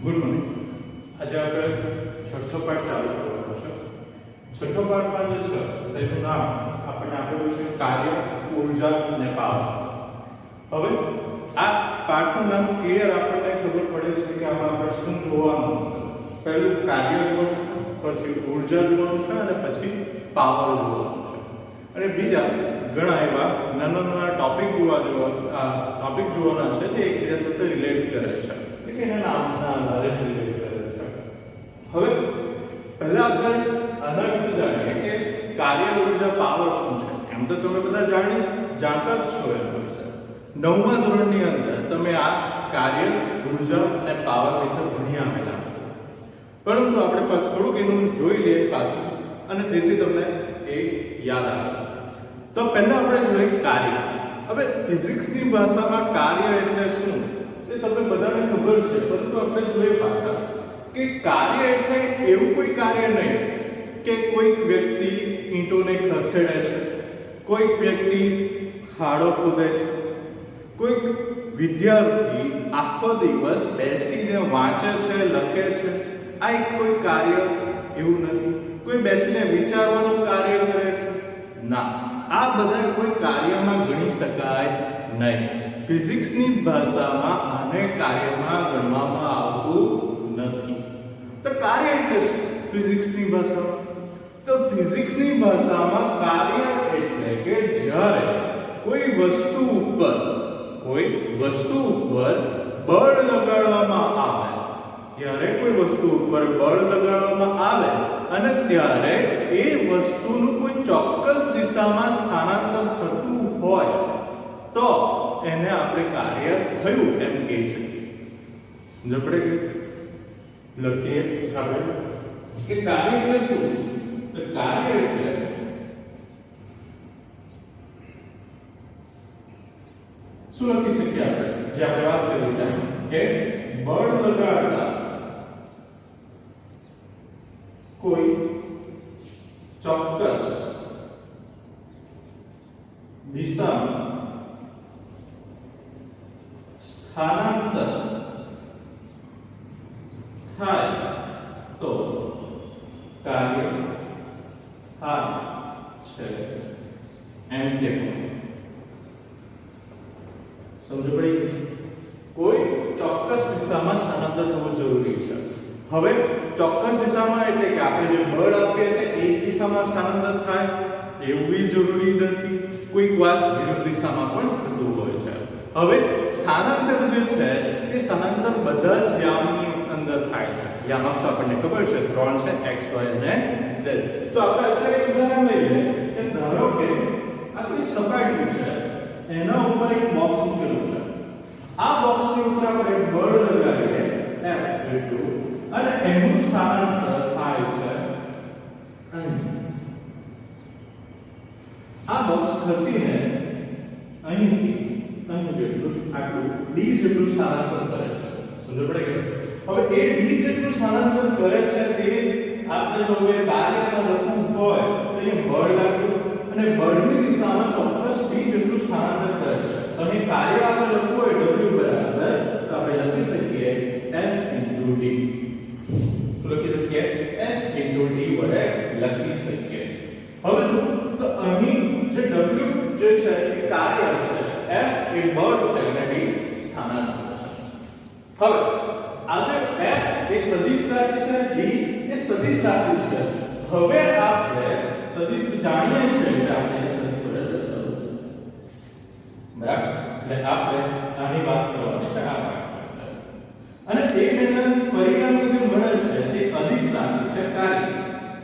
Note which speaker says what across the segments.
Speaker 1: Good morning. આજે આપણે છઠ્ઠો પાઠ ચાલુ કરવાનો છે. છઠ્ઠો પાઠમાં જે છે તેનું નામ આપણે આપેલું છે કાર્ય, ઉર્જા અને પાવર. હવે આ પાઠનું નામ ક્લિયર આપણને ખબર પડે છે કે આમાં આપણે શું જોવાનું છે. પહેલું કાર્ય જોવાનું છે, પછી ઉર્જા જોવાનું છે અને પછી પાવર જોવાનું છે. અને બીજા ઘણા એવા નાના ટોપિક જોવાના છે જે એકબીજા સાથે રિલેટ કરે છે. એના નામના આધારે રિલેટ કરે છે. હવે પહેલા આપણે આના વિશે જાણીએ કે કાર્ય, ઉર્જા, પાવર શું છે. એમ તો તમે બધા જાણતા જ છો એના વિશે. 9મા ધોરણની અંદર તમે આ કાર્ય, ઉર્જા અને પાવર વિશે ભણી આવેલા છો. પરંતુ આપણે થોડુંક એનું જોઈ લઈએ પાછું અને તેથી તમને એ યાદ આવે. તો પહેલા આપણે જોઈએ કાર્ય. હવે ફિઝિક્સની ભાષામાં કાર્ય એટલે શું એ તમને બધાને ખબર છે, પરંતુ આપણે જોઈએ પાછા કે કાર્ય એટલે એવું કોઈ કાર્ય નહીં કે કોઈક વ્યક્તિ ઈંટોને ખસેડે છે, કોઈક વ્યક્તિ ખાડો ખોદે છે, કોઈક વિદ્યાર્થી આખો દિવસ બેસીને વાંચે છે, લખે છે. આ એક કોઈ કાર્ય એવું નથી. કોઈ બેસીને વિચારવાનું કાર્ય કરે છે, ના. આ બધા કોઈ કાર્યમાં ગણી શકાય નહીં. ફિઝિક્સની ભાષામાં આને કાર્યમાં ગણવામાં આવતું નથી. તો કાર્ય એટલે શું ફિઝિક્સની ભાષામાં? તો ફિઝિક્સની ભાષામાં કાર્ય એટલે કે જ્યારે કોઈ વસ્તુ ઉપર બળ લગાડવામાં આવે, જ્યારે કોઈ વસ્તુ ઉપર બળ લગાડવામાં આવે અને ત્યારે એ વસ્તુનું કોઈ ચોક્કસ દિશામાં સ્થાનાંતર થતું હોય તો એને આપણે કાર્ય થયું એમ કહી શકીએ. સમજ પડે કે લખીએ આપણે કે કાર્ય એટલે શું? તો કાર્ય એટલે શું લખી શકીએ આપણે જે આપણે વાત કરી ત્યાં કે બળ લગાડતા કોઈ ચોક્કસ દિશામાં સ્થાનાંતર થાય તો કાર્ય થાય છે એમ કહેવાય. સમજ પડી? કોઈ ચોક્કસ દિશામાં સ્થાનાંતર થવું જરૂરી છે. હવે ચોક્કસ દિશામાં એટલે કે આપણે જે બળ આપીએ છીએ એ દિશામાં સ્થાનાંતર થાય એવું બી જરૂરી નથી. કોઈક વાર વિરુદ્ધ દિશામાં પણ થતું હોય છે. હવે સ્થાનાંતર જે છે એ સ્થાનાંતર બધા જ યામની અંદર થાય છે. યામ અક્ષ આપણને ખબર છે 3 છે, x, y અને z. તો આપણે અત્યારે એક ઉદાહરણ લઈએ કે ધારો કે આ કોઈ સપાટી છે, એના ઉપર એક બોક્સ મૂકેલું છે. આ બોક્સની ઉપર આપણે બળ લગાવીએ F જેટલું અને એનું સ્થાનાંતર થાય છે અહીં. આ બોક્સ ખસીને અહીંથી અહીં જેટલું આટલું d જેટલું સ્થાનાંતર કરે છે. સમજ પડે કે હવે એ d જેટલું સ્થાનાંતર કરે છે તે આપણે જો એ કાર્યમાં લખવું હોય તો એ બળ લાગ્યું અને બળની દિશામાં ચોક્કસ d જેટલું સ્થાનાંતર કરે છે. અને કાર્ય આપણે લખવું હોય w બરાબર તો આપણે લખી શકીએ F * d. શું લખી શકીએ? F * d વડે લખી શકીએ. હવે જો તો અહીં જે w જે છે એ કાર્ય છે, F એ બળ છે અને d સ્થાનાંતર છે. હવે આ જે F એ સદિશ રાશિ છે, d એ સદિશ રાશિ છે. હવે આપણે સદિશ જાણીએ છીએ એટલે આપણે સદિશ વડે દર્શાવવું છે. બરાબર? એટલે આપણે આની વાત કરવાની છે આ વાત. અને એ મેળવેલ પરિણામ જે મળે છે તે અદિશ રાશિ છે.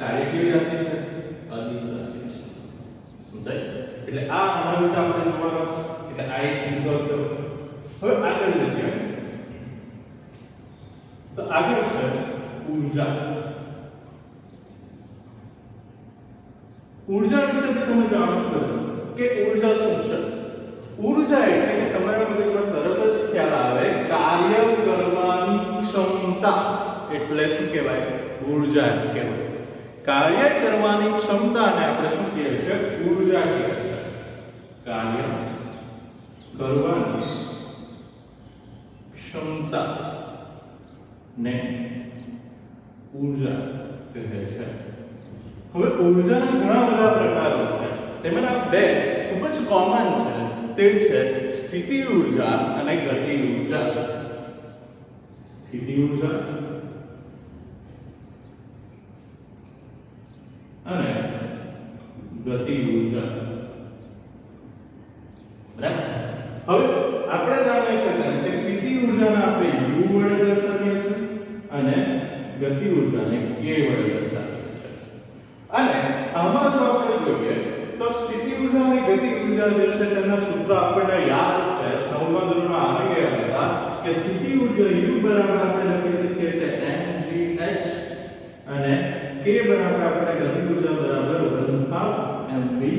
Speaker 1: કાર્ય કેવી રાશિ છે? અદિશ રાશિ છે. સમજાય? એટલે આ આના વિશે આપણે જોવાનું છે. એટલે આ એક મુદ્દો હતો. હવે આગળ જઈએ તો આગળ છે ઊર્જા. ઊર્જા વિશે તમે જાણો છો કે ઊર્જા શું છે? ઊર્જા એટલે કે તમારા મગજમાં તરત જ ખ્યાલ આવે કાર્ય કરવાની ક્ષમતા. એટલે શું કહેવાય? ઊર્જા કહેવાય. કાર્ય કરવાની ક્ષમતાને આપણે શું કહીએ છીએ? ઊર્જા કહેવાય છે. કાર્ય કરવાની ક્ષમતા ને ઊર્જા કહે છે. હવે ઊર્જાના ઘણા બધા પ્રકારો છે. તેમાંના બે ખૂબ જ કોમન છે. તે છે સ્થિતિ ઊર્જા અને ગતિ ઊર્જા. સ્થિતિ ઊર્જા અને ગતિ ઊર્જા. બરાબર. હવે આપણે જાણીએ છીએ કે સ્થિતિ ઊર્જાને આપણે u વડે દર્શાવીએ છીએ અને ગતિ ઊર્જાને k વડે દર્શાવીએ છીએ. અને આમાં જો આપણે જોઈએ તો સ્થિતિ ઊર્જા અને ગતિ ઊર્જા જે છે તેના સૂત્ર આપણને યાદ છે. 9મા ધોરણમાં આવી ગયા હતા કે સ્થિતિ ઊર્જા u બરાબર આપણે લખી શકીએ છીએ mgh અને k બરાબર આપણે ગતિ ઊર્જા બરાબર 1/2mv².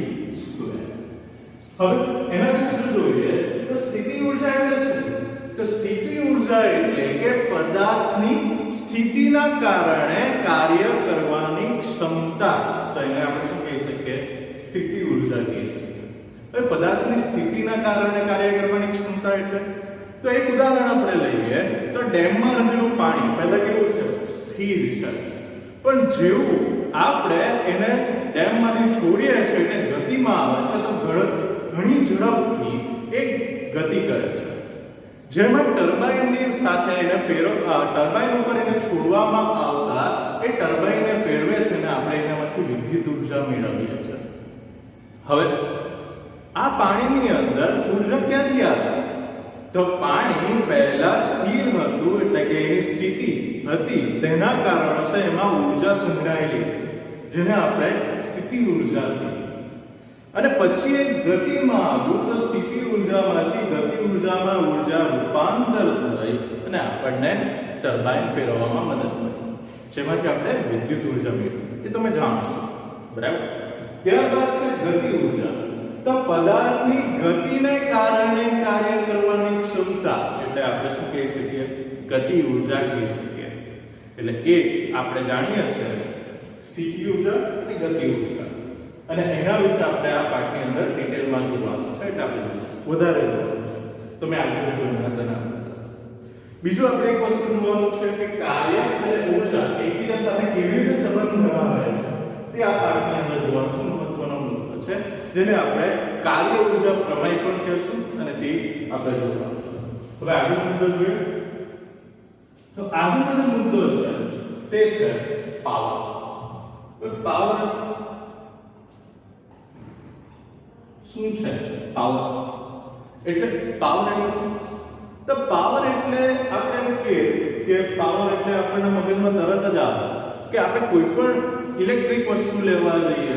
Speaker 1: હવે એના વિશે જોઈએ તો સ્થિતિ ઊર્જા એટલે શું? તો સ્થિતિ ઊર્જા એટલે કે પદાર્થની સ્થિતિના કારણે કાર્ય કરવાની ક્ષમતા. તો એને આપણે શું કહી શકીએ? સ્થિતિ ઊર્જા કહી શકીએ. હવે પદાર્થની સ્થિતિના કારણે કાર્ય કરવાની ક્ષમતા એટલે તો એક ઉદાહરણ આપણે લઈએ તો ડેમમાં રહેલું પાણી પહેલા કેવું છે? સ્થિર છે. પણ જેવું આપણે એને ડેમમાંથી છોડીએ છીએ એટલે ગતિમાં આવે છે તો ઘણી ઝડપથી એ ગતિ કરે છે. જેમાં ટર્બાઇનની સાથે એને ટર્બાઇન ઉપર એને છોડવામાં આવતા એ ટર્બાઇનને ફેરવે છે અને આપણે એનામાંથી વિદ્યુત ઊર્જા મેળવીએ છીએ. હવે આ પાણીની અંદર ઊર્જા ક્યાંથી આવે? તો પાણી પહેલા સ્થિર હતું એટલે કે એની સ્થિતિ હતી તેના કારણે એમાં ઊર્જા સંગ્રહાયેલી જેને આપણે સ્થિતિ ઊર્જા કહીએ. અને પછી એ ગતિમાં આવ્યું તો સ્થિતિ ઊર્જામાંથી ગતિ ઊર્જામાં ઊર્જા રૂપાંતર થઈ અને આપણને ટર્બાઇન ફેરવવામાં મદદ કરી જેમાંથી આપણે વિદ્યુત ઊર્જા મેળવી. એ તમે જાણો છો. બરાબર. ત્યારબાદ છે ગતિ ઊર્જા. તો પદાર્થની ગતિને કારણે કાર્ય કરવાની ક્ષમતા એટલે આપણે શું કહી શકીએ? ગતિ ઊર્જા કહી શકીએ. એટલે એ આપણે જાણીએ છીએ સ્થિતિ ઊર્જા અને ગતિ ઊર્જા. અને એના વિશે આપણે આ પાઠની અંદર ડિટેલમાં જોવાનું છે એટલે આપણે વધારે જોવાનું છે. તો મેં આગળ જોવાનું. બીજું આપણે એક વસ્તુ જોવાનું છે કે કાર્ય અને ઊર્જા એકબીજા સાથે કેવી રીતે સંબંધ ધરાવે છે તે આ પાઠની અંદર જોવાનું છે. મહત્વનો મુદ્દો છે જેને આપણે કાર્ય ઊર્જા પ્રમેય પણ કહેશું અને તે આપણે જોવાનું છે. હવે આગળનો મુદ્દો જોઈએ તો આગળનો મુદ્દો છે તે છે પાવર. પાવર શું છે? પાવર એટલે શું? તો પાવર એટલે આપણે એમ કે પાવર એટલે આપણને મગજમાં તરત જ આવે કે આપણે કોઈ પણ ઇલેક્ટ્રિક વસ્તુ લેવા જઈએ,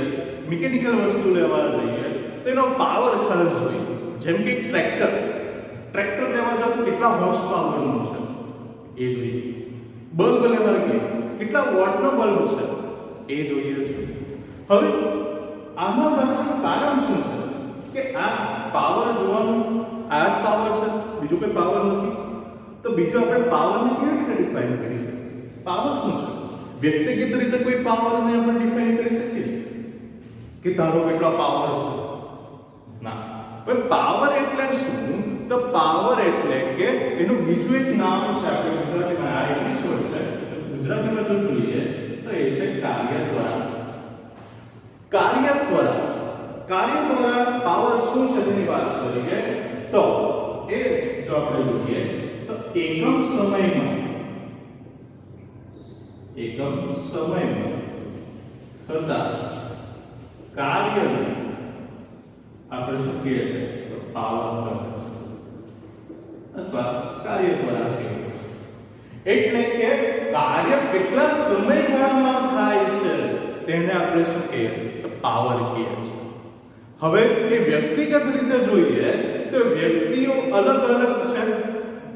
Speaker 1: મિકેનિકલ વસ્તુ લેવા જઈએ તેનો પાવર ખાસ જોઈએ. જેમ કે ટ્રેક્ટર લેવા જાવ તો કેટલા હોર્સ પાવરનું છે એ જોઈએ. બલ્બ લેવા ગઈએ કેટલા વોટનો બલ્બ છે એ જોઈએ છે. હવે આમાં પાછળનું કારણ શું છે કે આ પાવર જોવાનું આ પાવર છે, બીજો કોઈ પાવર નથી. તો બીજો આપણે પાવરને કેવી રીતે ડિફાઇન કરી શકીએ? પાવર શું છે? વ્યક્તિગત રીતે કોઈ પાવરને આપણે ડિફાઇન કરી શકીએ કે તારો કેટલો પાવર છે? ના. હવે પાવર એટલે શું? તો પાવર એટલે કે એનું બીજું એક નામ છે આપણે ગુજરાતીમાં આ ઇંગ્લિશ વર્ડ છે. ગુજરાતીમાં જો જોઈએ તો એ છે કાર્યદ્વારા. કાર્યદ્વારા પાવર શું છે તેની વાત કરીએ તો એ જો આપણે જોઈએ તો એકમ સમયમાં થતા કાર્યને આપણે શું કહીએ છીએ તો પાવર અથવા કાર્યદ્વારા કહીએ. એટલે કે કાર્ય કેટલા સમયગાળામાં થાય છે તેને આપણે શું કહીએ તો પાવર કહીએ છીએ. હવે એ વ્યક્તિગત રીતે જોઈએ તો વ્યક્તિઓ અલગ છે.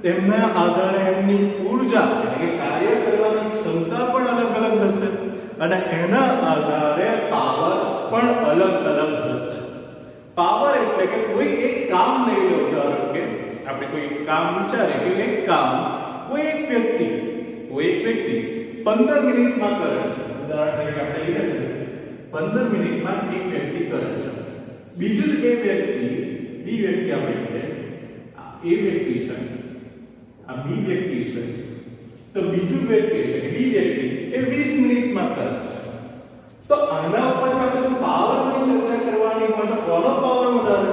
Speaker 1: તેમના આધારે એમની ઊર્જા એટલે કે કાર્ય કરવાની ક્ષમતા પણ અલગ હશે અને એના આધારે પાવર પણ અલગ હશે. પાવર એટલે કે કોઈ એક કામ લઈ લો. ધારો કે આપણે કોઈ કામ વિચારીએ કે એક કામ કોઈ એક વ્યક્તિ 15 મિનિટમાં કરે છે. ઉદાહરણ તરીકે આપણે લઈએ છીએ 15 મિનિટમાં એક વ્યક્તિ કરે છે. બીજું એ વ્યક્તિ બી વ્યક્તિ આપણે એ વ્યક્તિ છે, આ બી વ્યક્તિ છે, તો બીજું વ્યક્તિ એટલે કે બી વ્યક્તિ એ 20 મિનિટમાં કરે છે. તો આના ઉપર આપણે જો પાવરની ચર્ચા કરવાની હોય તો કોનો પાવર વધારે?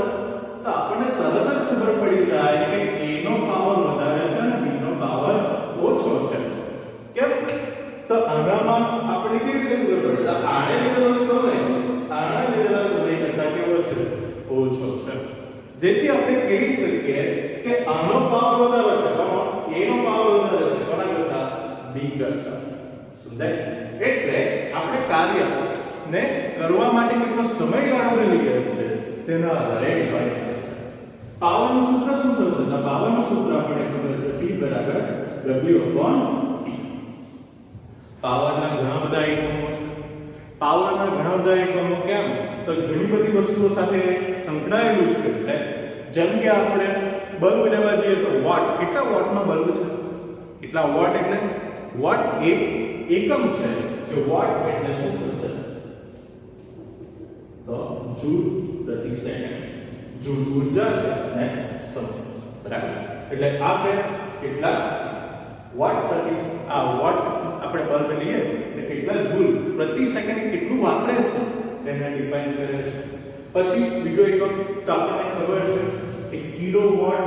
Speaker 1: તો આપણને તરત જ ખબર પડી જાય કે A નો પાવર વધારે છે અને B નો પાવર ઓછો છે. કેમ? તો આનામાં આપણે કેવી રીતે ખબર પડે? તો આને લીધેલો સમય કરતા કેવો છે? ઓછો છે. જેથી આપણે કહી શકીએ કે આનો પાવર વધારે છે, કોનો? A નો પાવર વધારે છે કોના કરતા? B કરતા. સમજાય? એટલે આપણે કાર્ય ને કરવા માટે કેટલો સમયગાળો લીધો છે તેના આધારે ડિફાઇન કરે છે. પાવરનું સૂત્ર શું થશે? તો પાવરનું સૂત્ર આપણે ખબર છે P બરાબર W/T. પાવરના ઘણા બધા એકમો છે. પાવરના ઘણા બધા એકમો કેમ? તો ઘણી બધી વસ્તુઓ સાથે સંકળાયેલું છે. એટલે જેમ કે આપણે બલ્બ લેવા જઈએ તો વોટ, કેટલા વોટનો બલ્બ છે? કેટલા વોટ એટલે વોટ એક એકમ છે. જો વોટ એટલે શું થશે? તો જૂલ પ્રતિ સેકન્ડ. જૂલ ઊર્જા છે અને સમય. બરાબર? એટલે આપણે કેટલા વોટ પ્રતિ વોટ આપણે બલ્બ લઈએ તો કેટલા જૂલ પ્રતિ સેકન્ડ કેટલું વાપરે છે તેને ડિફાઇન કરે છે. પછી બીજો એકમ તો આપણને ખબર છે કે કિલોવોટ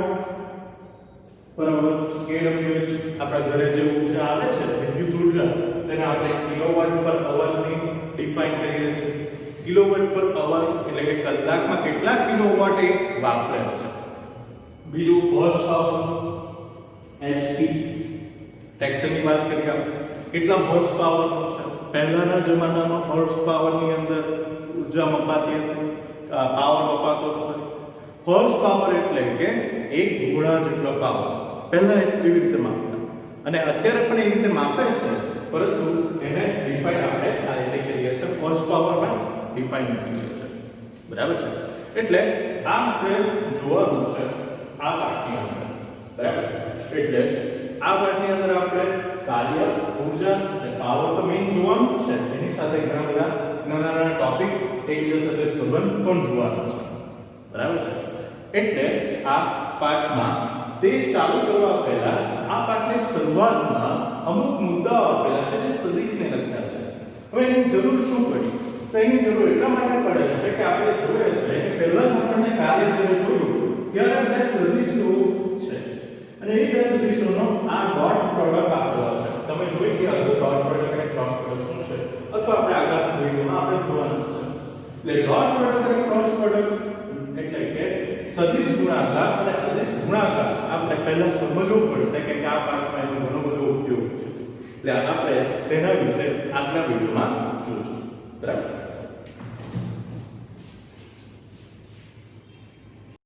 Speaker 1: બરાબર kWh. આપણા ઘરે જે ઊર્જા આવે છે વિદ્યુત ઊર્જા તેને આપણે કિલોવોટ પર અવર ની ડિફાઇન કરીએ છીએ. કિલોવોટ પર અવર એટલે કે કલાકમાં કેટલા કિલોવોટ એ વાપરે છે. બીજું હોર્સ પાવર HP. ટ્રેક્ટરની વાત કરીએ આપણે કેટલા હોર્સ પાવર છે? પહેલાના જમાનામાં હોર્સ પાવરની અંદર ઊર્જા મપાતી હતી, પાવર મપાતો હતો. હોર્સ પાવર એટલે કે એક ઘોડા જેટલો પાવર. પહેલા એવી રીતે માપતા અને અત્યારે પણ એ રીતે માપે છે, પરંતુ એને ડિફાઇન આપણે આ રીતે કરીએ છીએ, હોર્સ પાવરમાં ડિફાઇન કરીએ છીએ. બરાબર છે? એટલે આ આપણે જોવાનું છે આ પાઠની અંદર. બરાબર? એટલે આ પાઠની અંદર આપણે કાર્ય, ઊર્જા અને પાવર તો મેઈન જોવાનું છે. એની સાથે ઘણા બધા નાના ટોપિક એકબીજા સાથે સંબંધ પણ જોવાનો છે. બરાબર છે? એટલે આ પાઠમાં તે ચાલુ કરવા પહેલા આ પાઠની શરૂઆતમાં અમુક મુદ્દાઓ આપેલા છે જે સદિશને લગતા છે. હવે એની જરૂર શું પડી? તો એની જરૂર એટલા માટે પડે છે કે આપણે જોઈએ છે કે પહેલા આપણને કાર્ય જ્યારે જોયું ત્યારે બે સદિશો છે અને એ બે સદિશોનો આ ડોટ પ્રોડક્ટ આપેલો છે. તમે જોઈ ગયા છો ડોટ પ્રોડક્ટ અને ક્રોસ પ્રોડક્ટ શું છે, અથવા આપણે આગળના વિડિયોમાં આપણે જોવાનું છે. એટલે ડોટ પ્રોડક્ટ અને ક્રોસ પ્રોડક્ટ એટલે કે સદિશ ગુણાકાર અને અદિશ ગુણાકાર આપણે પહેલા સમજવું પડશે કે આ પાઠમાં એનો ઘણો બધો ઉપયોગ છે. એટલે આપણે તેના વિશે આગલા વિડિયોમાં જોઈશું. બરાબર?